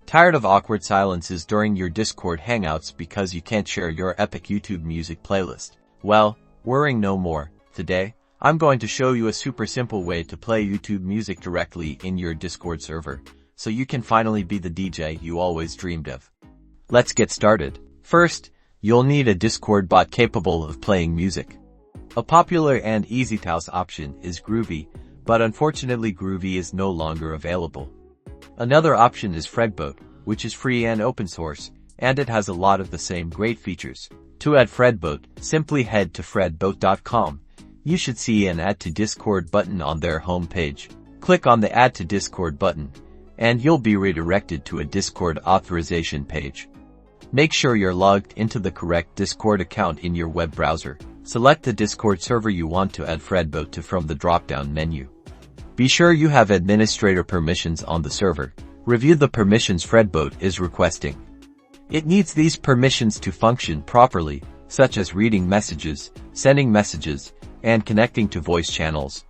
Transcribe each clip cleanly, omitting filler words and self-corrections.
Tired of awkward silences during your Discord hangouts because you can't share your epic YouTube music playlist? Well, worrying no more. Today, I'm going to show you a super simple way to play YouTube music directly in your Discord server, so you can finally be the DJ you always dreamed of. Let's get started. First, you'll need a Discord bot capable of playing music. A popular and easy-to-use option is Groovy, but unfortunately Groovy is no longer available. Another option is FredBoat, which is free and open source, and it has a lot of the same great features. To add FredBoat, simply head to FredBoat.com. You should see an Add to Discord button on their homepage. Click on the Add to Discord button, and you'll be redirected to a Discord authorization page. Make sure you're logged into the correct Discord account in your web browser. Select the Discord server you want to add FredBoat to from the drop-down menu. Be sure you have administrator permissions on the server. Review the permissions FredBoat is requesting. It needs these permissions to function properly, such as reading messages, sending messages, and connecting to voice channels.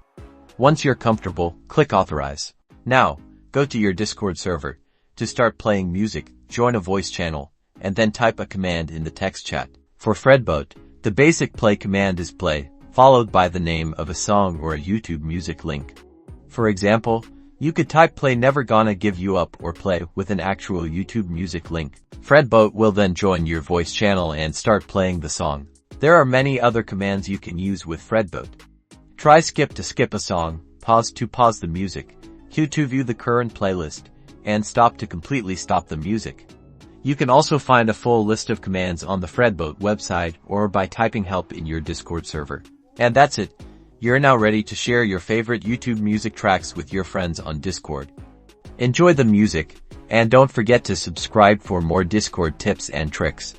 Once you're comfortable, click Authorize. Now, go to your Discord server. To start playing music, join a voice channel, and then type a command in the text chat. For FredBoat, the basic play command is play, followed by the name of a song or a YouTube music link. For example, you could type play Never Gonna Give You Up or play with an actual YouTube music link. FredBoat will then join your voice channel and start playing the song. There are many other commands you can use with FredBoat. Try skip to skip a song, pause to pause the music, cue to view the current playlist, and stop to completely stop the music. You can also find a full list of commands on the FredBoat website or by typing help in your Discord server. And that's it. You're now ready to share your favorite YouTube music tracks with your friends on Discord. Enjoy the music, and don't forget to subscribe for more Discord tips and tricks.